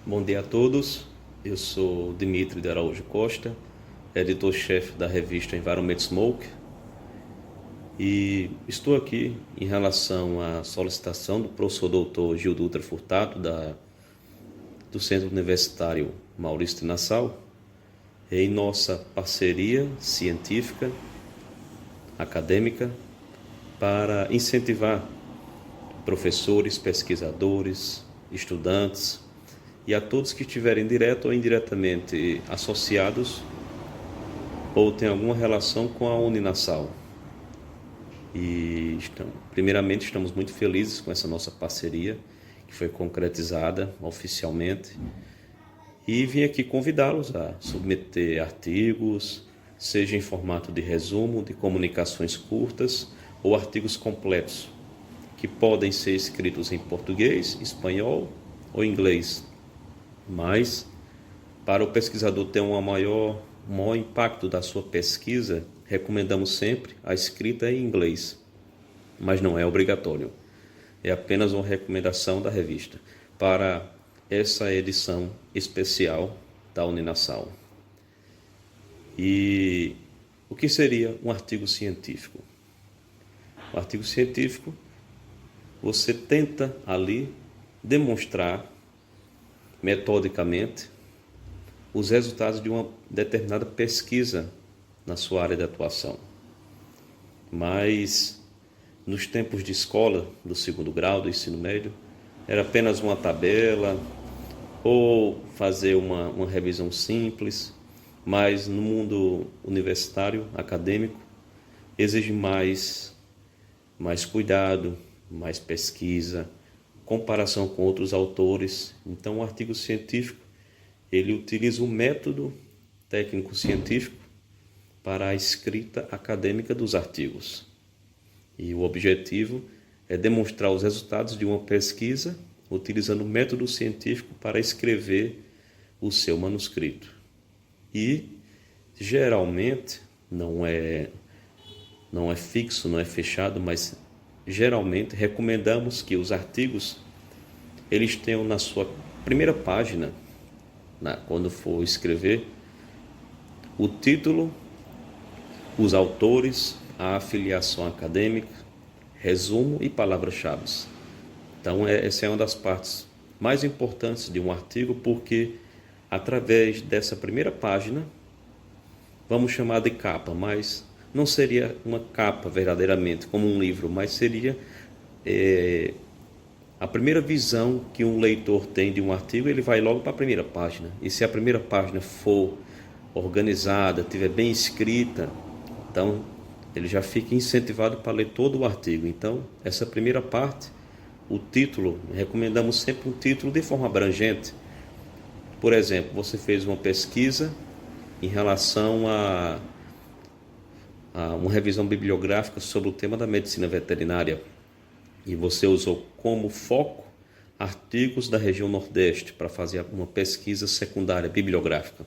Bom dia a todos, eu sou Dimitri de Araújo Costa, editor-chefe da revista Environment Smoke, e estou aqui em relação à solicitação do professor doutor Gil Dutra Furtado, do Centro Universitário Maurício de Nassau, em nossa parceria científica, acadêmica, para incentivar professores, pesquisadores, estudantes e a todos que estiverem direto ou indiretamente associados ou têm alguma relação com a Uninassal. Primeiramente, estamos muito felizes com essa nossa parceria, que foi concretizada oficialmente, e vim aqui convidá-los a submeter artigos, seja em formato de resumo, de comunicações curtas ou artigos completos, que podem ser escritos em português, espanhol ou inglês. Mas, para o pesquisador ter um maior impacto da sua pesquisa, recomendamos sempre a escrita em inglês, mas não é obrigatório. É apenas uma recomendação da revista para essa edição especial da Uninassal. E o que seria um artigo científico? O artigo científico, você tenta ali demonstrar metodicamente os resultados de uma determinada pesquisa na sua área de atuação. Mas nos tempos de escola, do segundo grau, do ensino médio, era apenas uma tabela ou fazer uma revisão simples, mas no mundo universitário, acadêmico, exige mais cuidado, mais pesquisa, comparação com outros autores. Então, o artigo científico, ele utiliza um método técnico-científico para a escrita acadêmica dos artigos. E o objetivo é demonstrar os resultados de uma pesquisa utilizando o método científico para escrever o seu manuscrito. E, geralmente, não é fixo, não é fechado, mas geralmente recomendamos que os artigos eles tenham na sua primeira página, quando for escrever, o título, os autores, a afiliação acadêmica, resumo e palavras-chave. Então, essa é uma das partes mais importantes de um artigo, porque através dessa primeira página, vamos chamar de capa, mas não seria uma capa verdadeiramente como um livro, mas seria a primeira visão que um leitor tem de um artigo. Ele vai logo para a primeira página, e se a primeira página for organizada, estiver bem escrita, então ele já fica incentivado para ler todo o artigo. Então, essa primeira parte, o título, recomendamos sempre um título de forma abrangente. Por exemplo, você fez uma pesquisa em relação a uma revisão bibliográfica sobre o tema da medicina veterinária, e você usou como foco artigos da região Nordeste para fazer uma pesquisa secundária bibliográfica.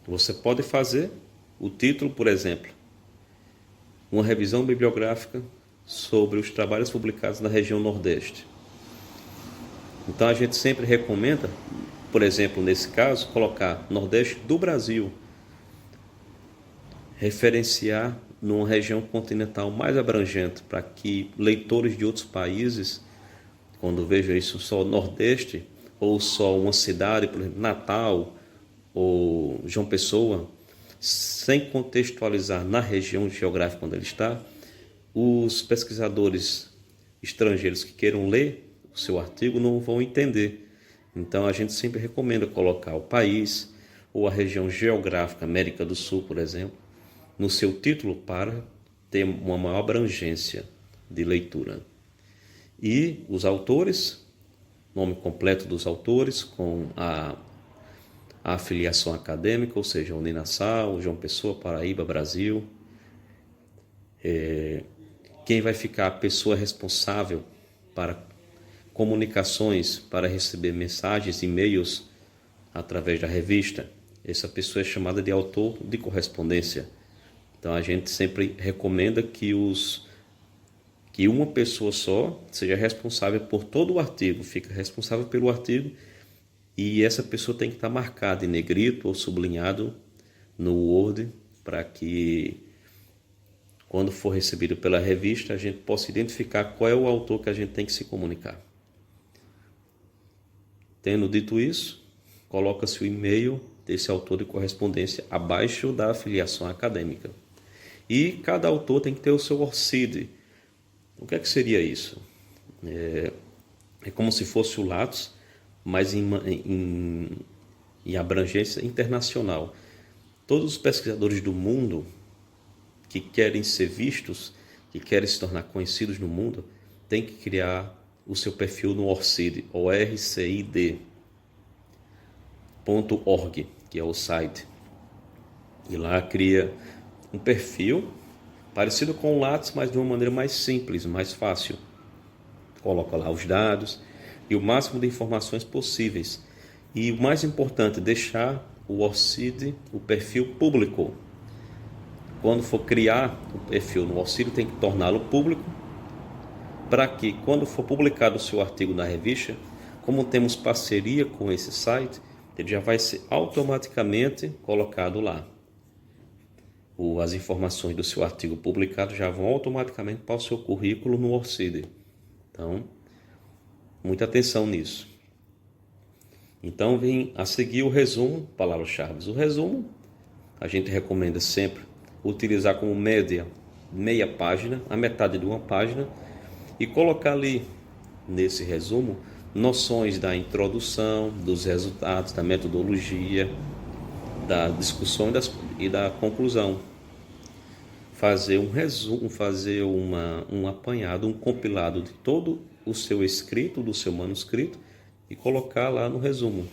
Você pode fazer o título, por exemplo, uma revisão bibliográfica sobre os trabalhos publicados na região Nordeste. Então a gente sempre recomenda, por exemplo, nesse caso, colocar Nordeste do Brasil, referenciar numa região continental mais abrangente, para que leitores de outros países, quando vejam isso só Nordeste, ou só uma cidade, por exemplo, Natal ou João Pessoa, sem contextualizar na região geográfica onde ele está, os pesquisadores estrangeiros que queiram ler o seu artigo não vão entender. Então a gente sempre recomenda colocar o país ou a região geográfica, América do Sul, por exemplo, no seu título, para ter uma maior abrangência de leitura. E os autores, nome completo dos autores, com a afiliação acadêmica, ou seja, Uninassal, João Pessoa, Paraíba, Brasil. Quem vai ficar a pessoa responsável para comunicações, para receber mensagens, e-mails através da revista, essa pessoa é chamada de autor de correspondência. Então a gente sempre recomenda que que uma pessoa só seja responsável por todo o artigo, fica responsável pelo artigo, e essa pessoa tem que estar marcada em negrito ou sublinhado no Word, para que quando for recebido pela revista a gente possa identificar qual é o autor que a gente tem que se comunicar. Tendo dito isso, coloca-se o e-mail desse autor de correspondência abaixo da afiliação acadêmica. E cada autor tem que ter o seu ORCID. O que é que seria isso? É como se fosse o Lattes, mas em abrangência internacional. Todos os pesquisadores do mundo que querem ser vistos, que querem se tornar conhecidos no mundo, têm que criar o seu perfil no ORCID, orcid.org, que é o site. E lá cria um perfil parecido com o Lattes, mas de uma maneira mais simples, mais fácil. Coloca lá os dados e o máximo de informações possíveis. E o mais importante, deixar o ORCID, o perfil público. Quando for criar o perfil no ORCID, tem que torná-lo público, para que quando for publicado o seu artigo na revista, como temos parceria com esse site, ele já vai ser automaticamente colocado lá. As informações do seu artigo publicado já vão automaticamente para o seu currículo no ORCID. Então, muita atenção nisso. Então, vem a seguir o resumo, palavras-chave. O resumo, a gente recomenda sempre utilizar como média meia página, a metade de uma página, e colocar ali, nesse resumo, noções da introdução, dos resultados, da metodologia, da discussão e da conclusão. Fazer um resumo, fazer um apanhado, um compilado de todo o seu escrito, do seu manuscrito, e colocar lá no resumo.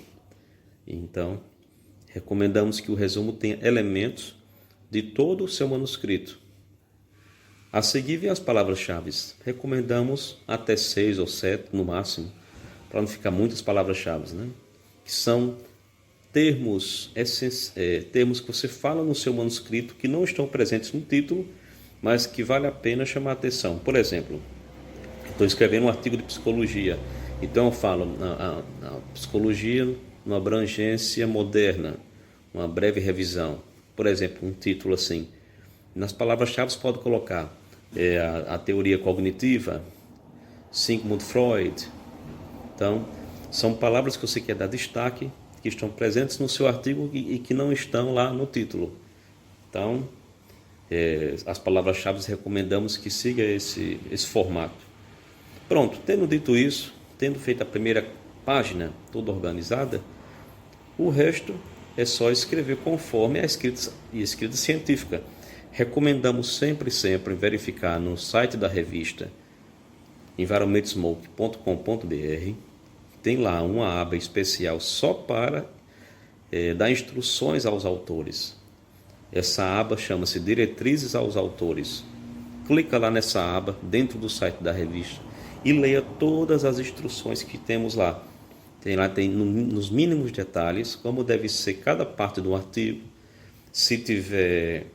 Então, recomendamos que o resumo tenha elementos de todo o seu manuscrito. A seguir vem as palavras-chave. Recomendamos até 6 ou 7 no máximo, para não ficar muitas palavras-chave, né? Que são termos que você fala no seu manuscrito que não estão presentes no título, mas que vale a pena chamar a atenção. Por exemplo, estou escrevendo um artigo de psicologia, então eu falo na psicologia, uma abrangência moderna, uma breve revisão. Por exemplo, um título assim. Nas palavras-chave pode colocar a teoria cognitiva, Sigmund Freud. Então, são palavras que você quer dar destaque, que estão presentes no seu artigo e que não estão lá no título. Então, as palavras-chave recomendamos que siga esse formato. Pronto, tendo dito isso, tendo feito a primeira página toda organizada, o resto é só escrever conforme a escrita científica. Recomendamos sempre verificar no site da revista environmentsmoke.com.br. Tem lá uma aba especial só para dar instruções aos autores. Essa aba chama-se Diretrizes aos Autores. Clica lá nessa aba dentro do site da revista e leia todas as instruções que temos lá. Tem nos mínimos detalhes como deve ser cada parte do artigo. Se tiver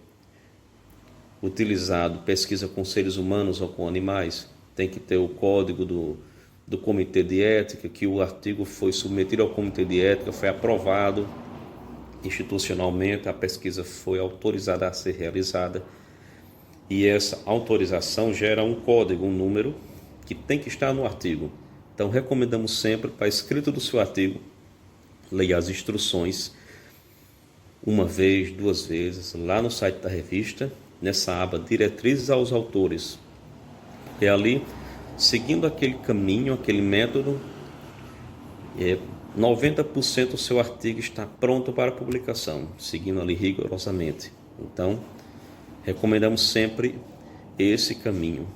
utilizado pesquisa com seres humanos ou com animais, tem que ter o código do Comitê de Ética, que o artigo foi submetido ao Comitê de Ética, foi aprovado institucionalmente, a pesquisa foi autorizada a ser realizada, e essa autorização gera um código, um número, que tem que estar no artigo. Então, recomendamos sempre, para a escrita do seu artigo, leia as instruções uma vez, 2 vezes, lá no site da revista, nessa aba Diretrizes aos Autores. E ali, seguindo aquele caminho, aquele método, 90% do seu artigo está pronto para publicação, seguindo ali rigorosamente. Então, recomendamos sempre esse caminho.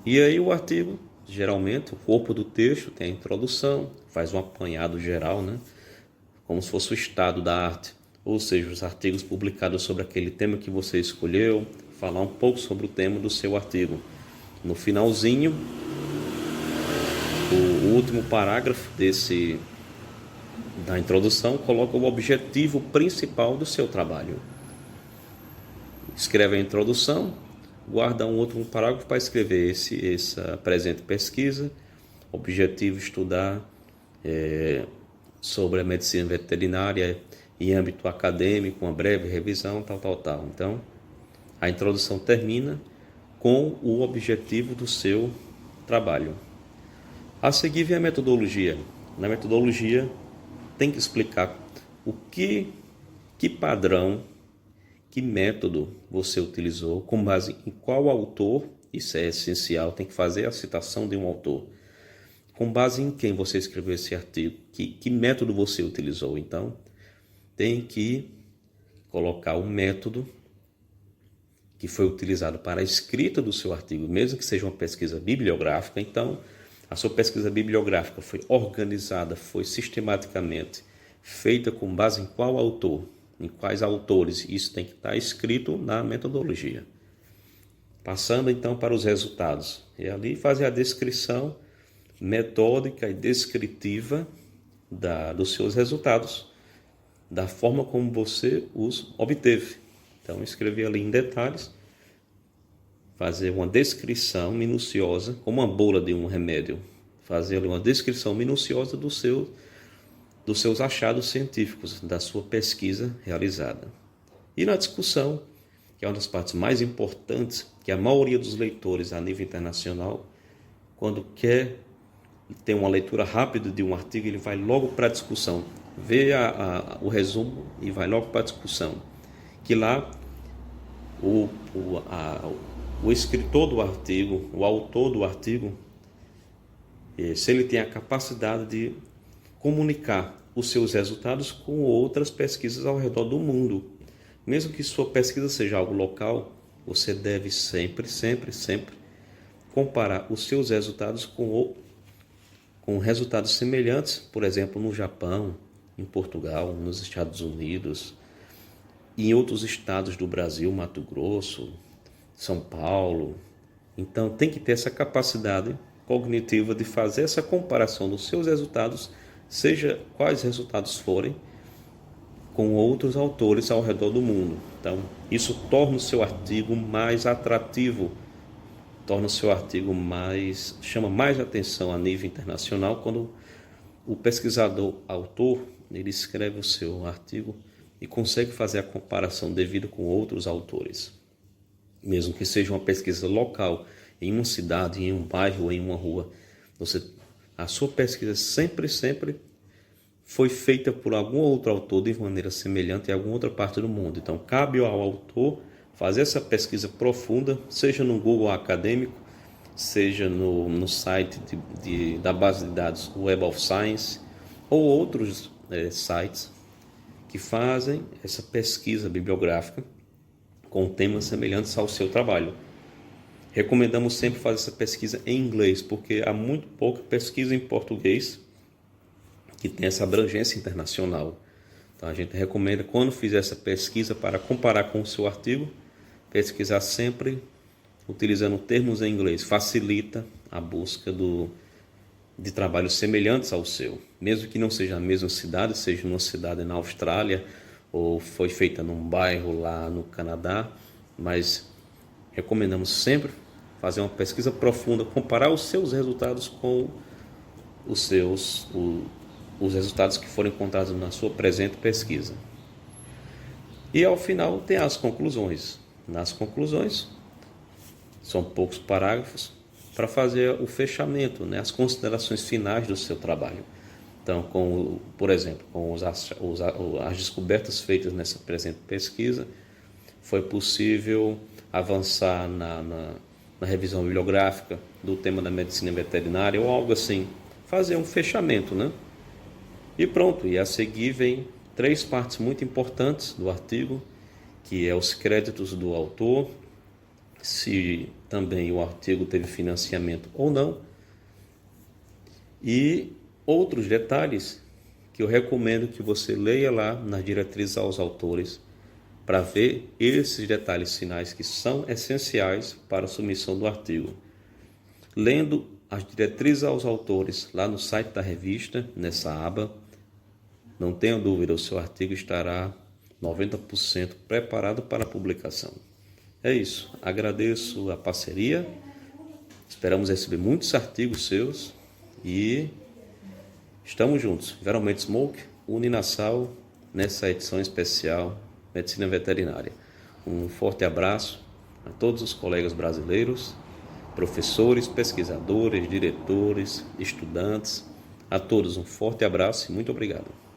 E aí o artigo, geralmente, o corpo do texto tem a introdução, faz um apanhado geral, né? Como se fosse o estado da arte, ou seja, os artigos publicados sobre aquele tema que você escolheu, falar um pouco sobre o tema do seu artigo. No finalzinho, o último parágrafo da introdução coloca o objetivo principal do seu trabalho. Escreve a introdução, guarda um parágrafo para escrever essa presente pesquisa, objetivo estudar sobre a medicina veterinária em âmbito acadêmico, uma breve revisão, tal. Então, a introdução termina com o objetivo do seu trabalho. A seguir vem a metodologia. Na metodologia, tem que explicar que padrão, que método você utilizou, com base em qual autor, isso é essencial, tem que fazer a citação de um autor. Com base em quem você escreveu esse artigo, que método você utilizou. Então, tem que colocar um método que foi utilizado para a escrita do seu artigo, mesmo que seja uma pesquisa bibliográfica. Então, a sua pesquisa bibliográfica foi organizada, foi sistematicamente feita com base em qual autor, em quais autores. Isso tem que estar escrito na metodologia. Passando então para os resultados. E ali fazer a descrição metódica e descritiva dos seus resultados, da forma como você os obteve. Então, escrever ali em detalhes, fazer uma descrição minuciosa, como uma bula de um remédio, fazer ali uma descrição minuciosa dos seus achados científicos, da sua pesquisa realizada. E na discussão, que é uma das partes mais importantes, que a maioria dos leitores a nível internacional, quando quer ter uma leitura rápida de um artigo, ele vai logo para a discussão, vê o resumo e vai logo para a discussão. Que lá o escritor do artigo, o autor do artigo, se ele tem a capacidade de comunicar os seus resultados com outras pesquisas ao redor do mundo. Mesmo que sua pesquisa seja algo local, você deve sempre comparar os seus resultados com resultados semelhantes, por exemplo, no Japão, em Portugal, nos Estados Unidos, e em outros estados do Brasil, Mato Grosso, São Paulo. Então, tem que ter essa capacidade cognitiva de fazer essa comparação dos seus resultados, seja quais resultados forem, com outros autores ao redor do mundo. Então, isso torna o seu artigo mais atrativo, torna o seu artigo chama mais atenção a nível internacional, quando o pesquisador, autor, ele escreve o seu artigo e consegue fazer a comparação devida com outros autores. Mesmo que seja uma pesquisa local, em uma cidade, em um bairro ou em uma rua, a sua pesquisa sempre foi feita por algum outro autor de maneira semelhante em alguma outra parte do mundo. Então, cabe ao autor fazer essa pesquisa profunda, seja no Google acadêmico, seja no site da base de dados Web of Science, ou outros sites que fazem essa pesquisa bibliográfica com temas semelhantes ao seu trabalho. Recomendamos sempre fazer essa pesquisa em inglês, porque há muito pouca pesquisa em português que tem essa abrangência internacional. Então, a gente recomenda, quando fizer essa pesquisa para comparar com o seu artigo, pesquisar sempre utilizando termos em inglês. Facilita a busca de trabalhos semelhantes ao seu. Mesmo que não seja na mesma cidade, seja numa cidade na Austrália, ou foi feita num bairro lá no Canadá, mas recomendamos sempre fazer uma pesquisa profunda, comparar os seus resultados com os resultados que foram encontrados na sua presente pesquisa. E ao final tem as conclusões. Nas conclusões, são poucos parágrafos para fazer o fechamento, as considerações finais do seu trabalho. Então, por exemplo, com as descobertas feitas nessa presente pesquisa, foi possível avançar na revisão bibliográfica do tema da medicina veterinária ou algo assim, fazer um fechamento, E pronto, e a seguir vem 3 partes muito importantes do artigo, que é os créditos do autor, se também o artigo teve financiamento ou não, e outros detalhes que eu recomendo que você leia lá nas diretrizes aos autores, para ver esses detalhes finais que são essenciais para a submissão do artigo. Lendo as diretrizes aos autores lá no site da revista, nessa aba, não tenha dúvida, o seu artigo estará 90% preparado para a publicação. É isso. Agradeço a parceria. Esperamos receber muitos artigos seus e estamos juntos. Environment Smoke, Uninasal, nessa edição especial Medicina Veterinária. Um forte abraço a todos os colegas brasileiros, professores, pesquisadores, diretores, estudantes. A todos um forte abraço e muito obrigado.